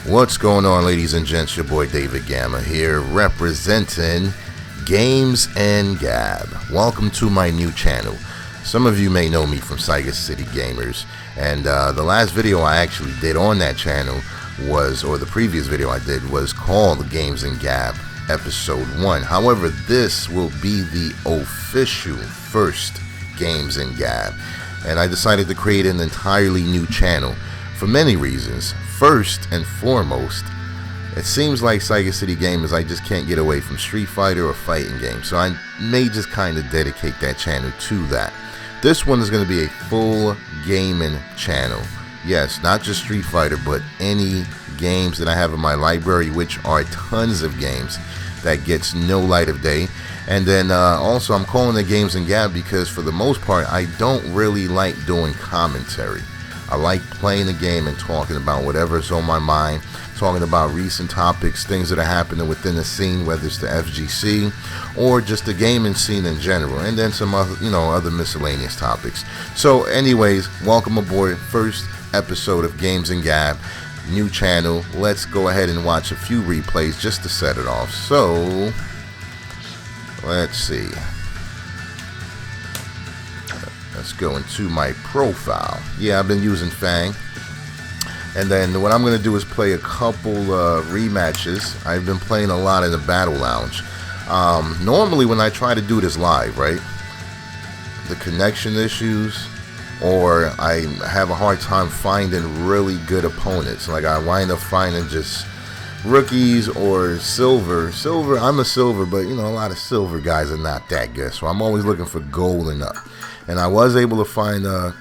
What's going on, ladies and gents? Your boy David Gamma here, representing Games and Gab. Welcome to my new channel. Some of you may know me from Sega City Gamers, and the last video I actually did on that channel was, or the previous video I did, was called Games and Gab Episode 1. However, this will be the official first Games and Gab, and I decided to create an entirely new channel for many reasons. First and foremost, it seems like Sega City Gamers, I just can't get away from Street Fighter or fighting games, so I may just kind of dedicate that channel to that. This one is going to be a full gaming channel. Yes, not just Street Fighter, but any games that I have in my library, which are tons of games that gets no light of day. And then also I'm calling it Games and Gab because for the most part I don't really like doing commentary. I like playing the game and talking about whatever's on my mind, talking about recent topics, things that are happening within the scene, whether it's the FGC or just the gaming scene in general, and then some other, other miscellaneous topics. So anyways, welcome aboard. First episode of Games and Gab, new channel. Let's go ahead and watch a few replays just to set it off. So let's see. Let's go into my profile. Yeah, I've been using Fang. And then what I'm going to do is play a couple rematches. I've been playing a lot in the Battle Lounge. Normally when I try to do this live, right, the connection issues, or I have a hard time finding really good opponents. Like I wind up finding just rookies or silver. I'm a silver, but a lot of silver guys are not that good. So I'm always looking for gold and up. And I was able to find a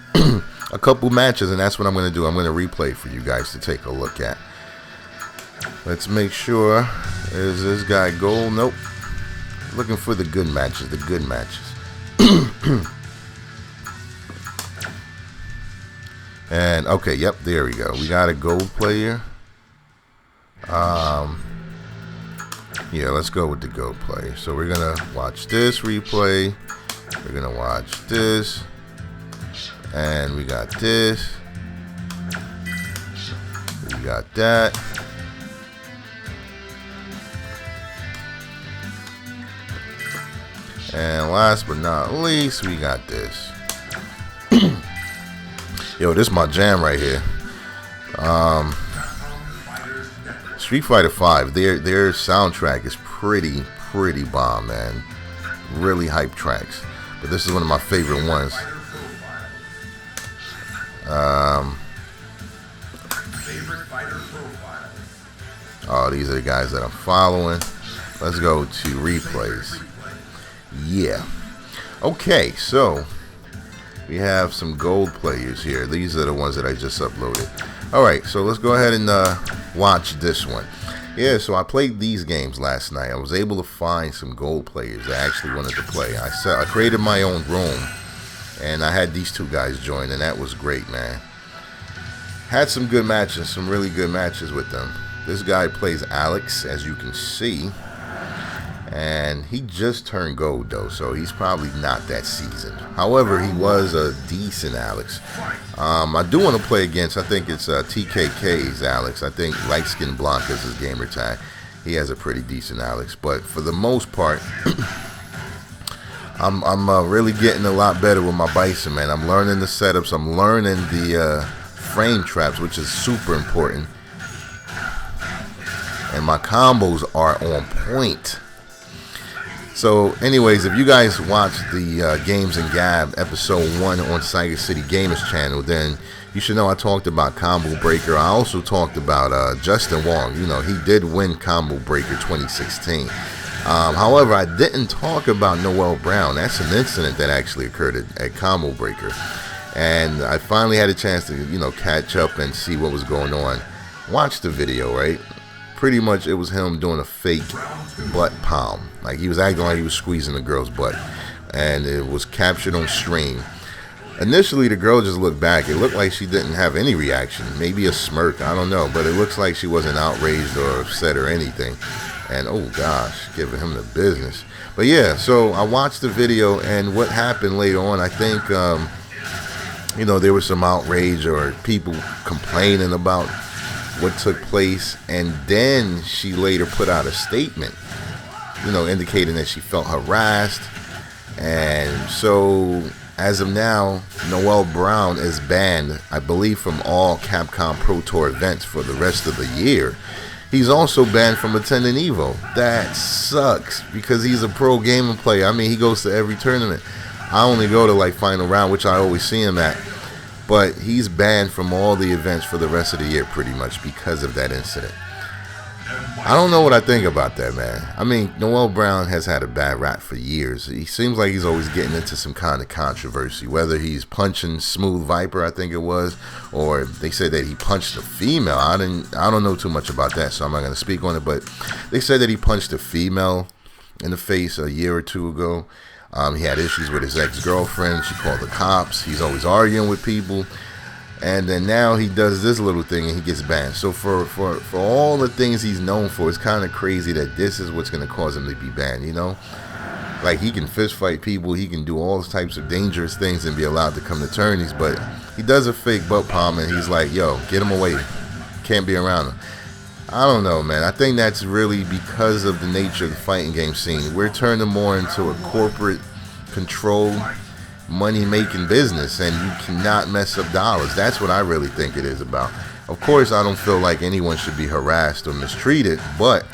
couple matches, and that's what I'm going to do. I'm going to replay for you guys to take a look at. Let's make sure. Is this guy gold? Nope. Looking for the good matches. And okay, yep, there we go. We got a gold player. Yeah, let's go with the gold player. So we're gonna watch this replay. We're gonna watch this, and we got this. We got that. And last but not least, we got this. Yo, this is my jam right here. Street Fighter 5. Their soundtrack is pretty bomb, man. Really hype tracks. But this is one of my favorite ones. Oh, these are the guys that I'm following. Let's go to replays. Yeah. Okay, so we have some gold players here. These are the ones that I just uploaded. Alright, so let's go ahead and watch this one. Yeah, so I played these games last night. I was able to find some gold players that actually wanted to play. I created my own room, and I had these two guys join, and that was great, man. Had some good matches, some really good matches with them. This guy plays Alex, as you can see, and he just turned gold, though, so he's probably not that seasoned. However, he was a decent Alex. I do want to play against, I think it's TKK's Alex. I think Light Skin Blanca is his gamer tag. He has a pretty decent Alex, but for the most part, I'm really getting a lot better with my Bison, man. I'm learning the setups. I'm learning the frame traps, which is super important. And my combos are on point. So anyways, if you guys watched the Games and Gab episode 1 on Sega City Gamers channel, then you should know I talked about Combo Breaker. I also talked about Justin Wong. He did win Combo Breaker 2016. However, I didn't talk about Noel Brown. That's an incident that actually occurred at Combo Breaker. And I finally had a chance to, catch up and see what was going on. Watch the video, right? Pretty much it was him doing a fake butt palm. Like he was acting like he was squeezing the girl's butt. And it was captured on stream. Initially the girl just looked back. It looked like she didn't have any reaction. Maybe a smirk, I don't know. But it looks like she wasn't outraged or upset or anything. And oh gosh, giving him the business. But yeah, so I watched the video, and what happened later on, I think there was some outrage or people complaining about what took place, and then she later put out a statement, indicating that she felt harassed. And so as of now, Noel Brown is banned, I believe, from all Capcom Pro Tour events for the rest of the year. He's also banned from attending EVO. That sucks, because he's a pro gaming player. I mean, he goes to every tournament. I only go to like final round, which I always see him at. But he's banned from all the events for the rest of the year pretty much because of that incident. I don't know what I think about that, man. I mean, Noel Brown has had a bad rap for years. He seems like he's always getting into some kind of controversy, whether he's punching Smooth Viper, I think it was, or they said that he punched a female. I don't know too much about that, so I'm not going to speak on it, but they said that he punched a female in the face a year or two ago. He had issues with his ex-girlfriend. She called the cops. He's always arguing with people. And then now he does this little thing and he gets banned. So for all the things he's known for, it's kind of crazy that this is what's going to cause him to be banned, Like, he can fist fight people, he can do all types of dangerous things and be allowed to come to tourneys, but he does a fake butt palm and he's like, yo, get him away. Can't be around him. I don't know, man. I think that's really because of the nature of the fighting game scene. We're turning more into a corporate controlled money-making business, and you cannot mess up dollars. That's what I really think it is about. Of course, I don't feel like anyone should be harassed or mistreated, but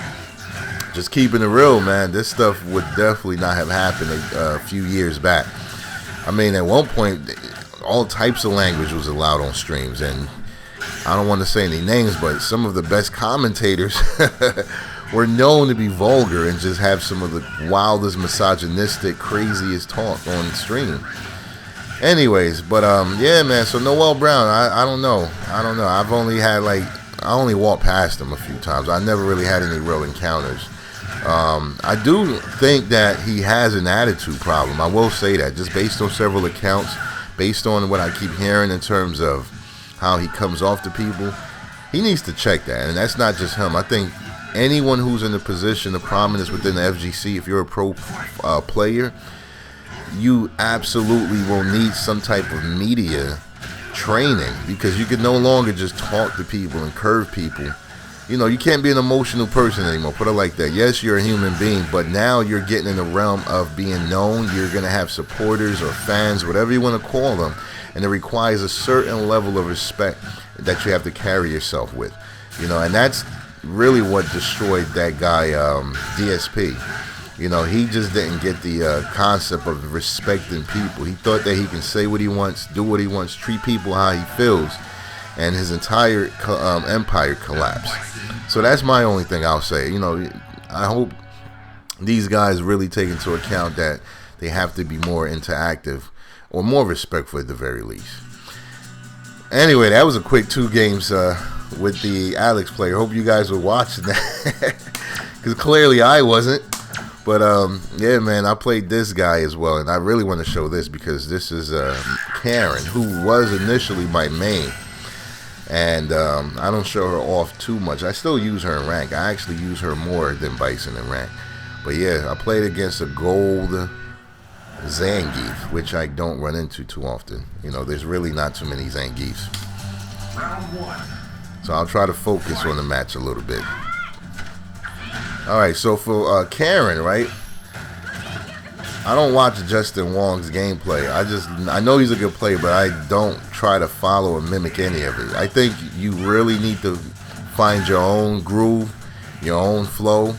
just keeping it real, man, this stuff would definitely not have happened a few years back. I mean, at one point, all types of language was allowed on streams, and I don't want to say any names, but some of the best commentators were known to be vulgar and just have some of the wildest, misogynistic, craziest talk on stream. Anyways, but yeah, man. So Noel Brown, I don't know. I've only had I only walked past him a few times. I never really had any real encounters. I do think that he has an attitude problem. I will say that, just based on several accounts, based on what I keep hearing in terms of how he comes off to people, he needs to check that. And that's not just him. I think anyone who's in a position of prominence within the FGC, if you're a pro player, you absolutely will need some type of media training, because you can no longer just talk to people and curve people. You can't be an emotional person anymore, put it like that. Yes, you're a human being, but now you're getting in the realm of being known. You're going to have supporters or fans, whatever you want to call them, and it requires a certain level of respect that you have to carry yourself with. And that's really what destroyed that guy, DSP. He just didn't get the concept of respecting people. He thought that he can say what he wants, do what he wants, treat people how he feels, and his entire empire collapsed. So that's my only thing I'll say. I hope these guys really take into account that they have to be more interactive or more respectful at the very least. Anyway, that was a quick 2 games with the Alex player. Hope you guys were watching that, because clearly I wasn't. But yeah, man, I played this guy as well, and I really want to show this because this is Karen, who was initially my main, and I don't show her off too much. I still use her in rank. I actually use her more than Bison in rank. But yeah, I played against a gold Zangief, which I don't run into too often. There's really not too many Zangiefs. Round 1. So I'll try to focus on the match a little bit. Alright, so for Karen, right? I don't watch Justin Wong's gameplay. I know he's a good player, but I don't try to follow or mimic any of it. I think you really need to find your own groove, your own flow.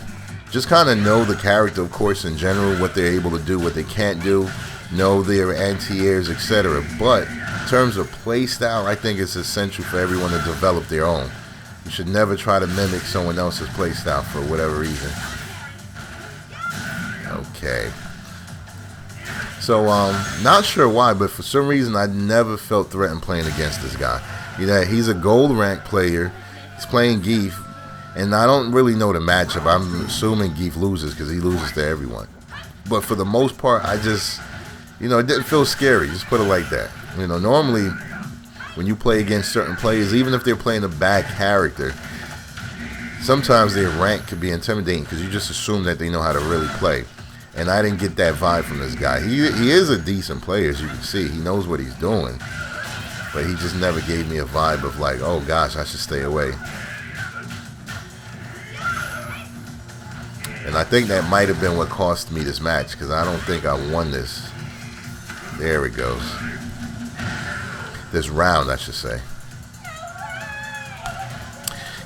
Just kind of know the character, of course, in general, what they're able to do, what they can't do, know their anti-airs, etc. But in terms of play style, I think it's essential for everyone to develop their own. You should never try to mimic someone else's play style for whatever reason. Okay. So, not sure why, but for some reason I never felt threatened playing against this guy. He's a gold rank player. He's playing Geef, and I don't really know the matchup. I'm assuming Geef loses because he loses to everyone. But for the most part, I just, it didn't feel scary. Just put it like that. Normally, when you play against certain players, even if they're playing a bad character, sometimes their rank could be intimidating because you just assume that they know how to really play. And I didn't get that vibe from this guy. He is a decent player, as you can see. He knows what he's doing. But he just never gave me a vibe of like, oh gosh, I should stay away. And I think that might have been what cost me this match, because I don't think I won this. There it goes. This round, I should say.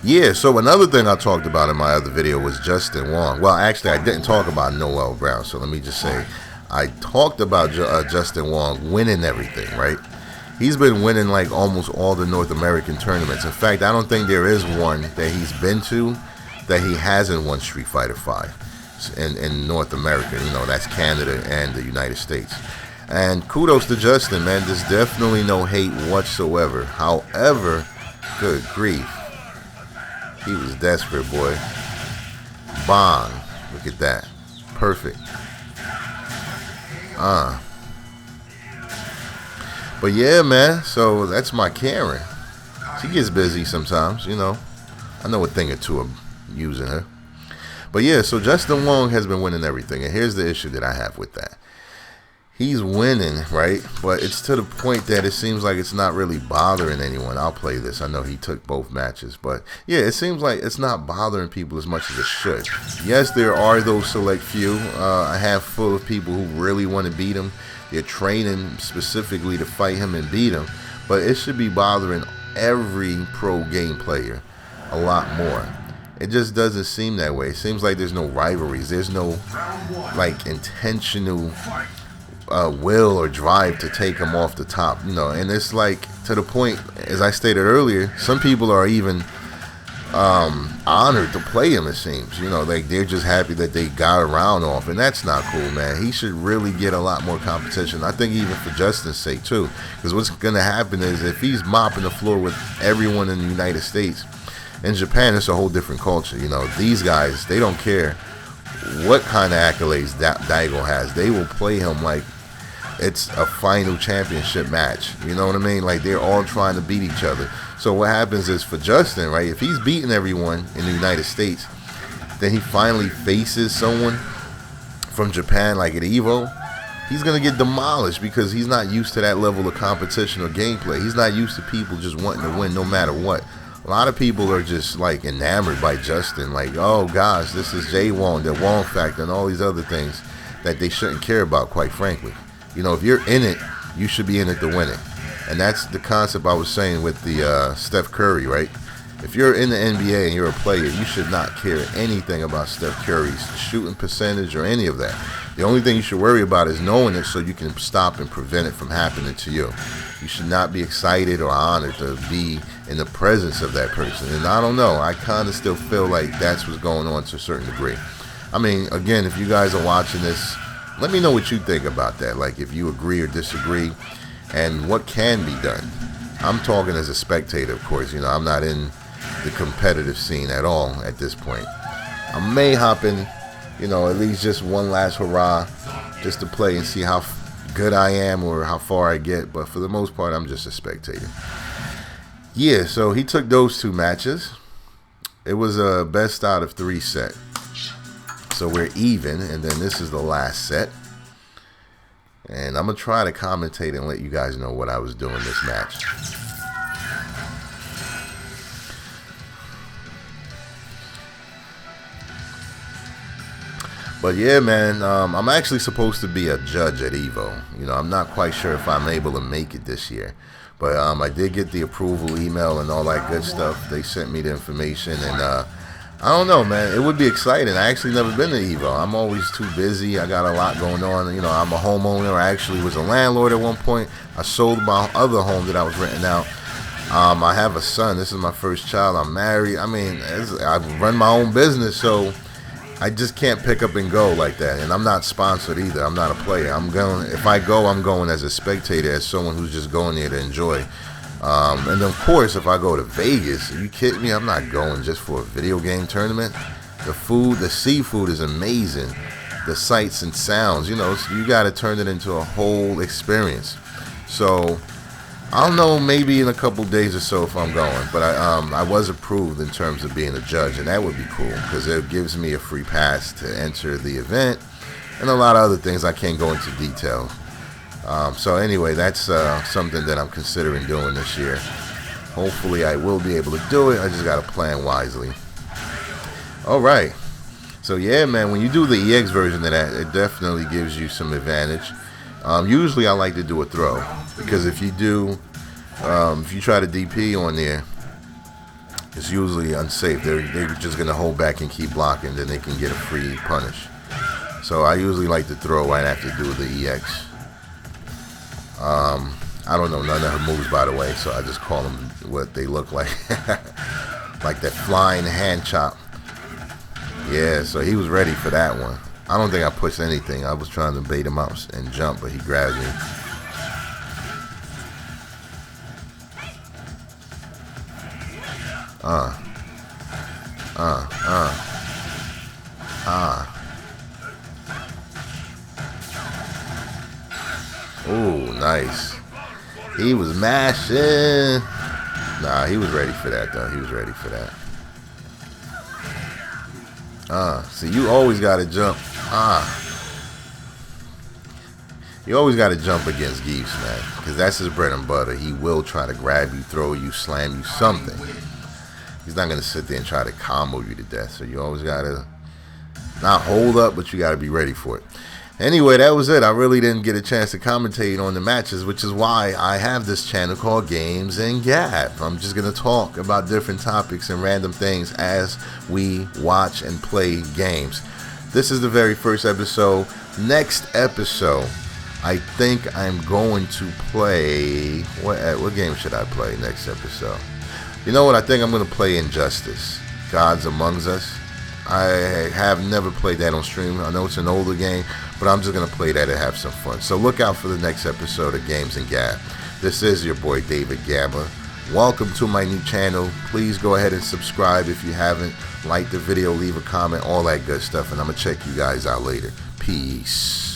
Yeah, so another thing I talked about in my other video was Justin Wong. Well, actually, I didn't talk about Noel Brown, so let me just say, I talked about Justin Wong winning everything, right? He's been winning like almost all the North American tournaments. In fact, I don't think there is one that he's been to that he hasn't won Street Fighter V in North America. You know, that's Canada and the United States. And kudos to Justin, man. There's definitely no hate whatsoever. However, good grief. He was desperate, boy. Bang. Look at that. Perfect. But yeah, man. So that's my Karen. She gets busy sometimes, you know. I know a thing or two of using her. But yeah, so Justin Wong has been winning everything. And here's the issue that I have with that. He's winning, right? But it's to the point that it seems like it's not really bothering anyone. I'll play this. I know he took both matches. But yeah, it seems like it's not bothering people as much as it should. Yes, there are those select few, a handful of people who really want to beat him. They're training specifically to fight him and beat him. But it should be bothering every pro game player a lot more. It just doesn't seem that way. It seems like there's no rivalries. There's no like intentional will or drive to take him off the top, you know. And it's like to the point, as I stated earlier, some people are even honored to play him, it seems, you know. Like they're just happy that they got a round off, and that's not cool, man. He should really get a lot more competition. I think even for Justin's sake too, because what's gonna happen is if he's mopping the floor with everyone in the United States, in Japan it's a whole different culture, you know. These guys, they don't care what kind of accolades Daigo has. They will play him like it's a final championship match. You know what I mean? Like they're all trying to beat each other. So what happens is for Justin, right, if he's beating everyone in the United States, then he finally faces someone from Japan like at Evo, he's going to get demolished because he's not used to that level of competition or gameplay. He's not used to people just wanting to win no matter what. A lot of people are just like enamored by Justin, like, oh gosh, this is J Wong, the Wong factor, and all these other things that they shouldn't care about, quite frankly. You know, if you're in it, you should be in it to win it. And that's the concept I was saying with the Steph Curry, right? If you're in the NBA and you're a player, you should not care anything about Steph Curry's shooting percentage or any of that. The only thing you should worry about is knowing it so you can stop and prevent it from happening to you. You should not be excited or honored to be in the presence of that person. And I don't know, I kind of still feel like that's what's going on to a certain degree. I mean, again, if you guys are watching this, let me know what you think about that. Like if you agree or disagree and what can be done. I'm talking as a spectator, of course. You know, I'm not in the competitive scene at all at this point. I may hop in, you know, at least just one last hurrah just to play and see how good I am or how far I get. But for the most part, I'm just a spectator. Yeah, so he took those two matches. It was a best out of 3 set. So we're even, and then this is the last set. And I'm going to try to commentate and let you guys know what I was doing this match. But yeah, man, I'm actually supposed to be a judge at Evo. You know, I'm not quite sure if I'm able to make it this year. But I did get the approval email and all that good stuff. They sent me the information, and I don't know, man. It would be exciting. I actually never been to Evo. I'm always too busy. I got a lot going on. You know, I'm a homeowner. I actually was a landlord at one point. I sold my other home that I was renting out. I have a son. This is my first child. I'm married. I mean, I run my own business, so I just can't pick up and go like that. And I'm not sponsored either. I'm not a player. I'm going. If I go, I'm going as a spectator, as someone who's just going there to enjoy. And of course, if I go to Vegas, are you kidding me? I'm not going just for a video game tournament. The food, the seafood is amazing. The sights and sounds, you know, you got to turn it into a whole experience. So I don't know, maybe in a couple days or so if I'm going. But I was approved in terms of being a judge, and that would be cool because it gives me a free pass to enter the event and a lot of other things I can't go into detail. So anyway, that's something that I'm considering doing this year. Hopefully I will be able to do it. I just got to plan wisely. All right. So yeah, man, when you do the EX version of that, it definitely gives you some advantage. Usually I like to do a throw, because if you try to DP on there, it's usually unsafe. They're just going to hold back and keep blocking, then they can get a free punish. So I usually like to throw right after do the EX. I don't know none of her moves, by the way, so I just call them what they look like. Like that flying hand chop. Yeah, so he was ready for that one. I don't think I pushed anything. I was trying to bait him out and jump, but he grabbed me. Ooh, nice. He was mashing. Nah, he was ready for that, though. He was ready for that. See, you always got to jump. You always got to jump against Geefs, man, because that's his bread and butter. He will try to grab you, throw you, slam you, something. He's not going to sit there and try to combo you to death. So you always got to not hold up, but you got to be ready for it. Anyway, that was it. I really didn't get a chance to commentate on the matches, which is why I have this channel called Games and Gab. I'm just going to talk about different topics and random things as we watch and play games. This is the very first episode. Next episode, I think I'm going to play... What game should I play next episode? You know what? I think I'm going to play Injustice, Gods Among Us. I have never played that on stream. I know it's an older game, but I'm just going to play that and have some fun. So look out for the next episode of Games and Gab. This is your boy David Gamma. Welcome to my new channel. Please go ahead and subscribe if you haven't. Like the video, leave a comment, all that good stuff. And I'm going to check you guys out later. Peace.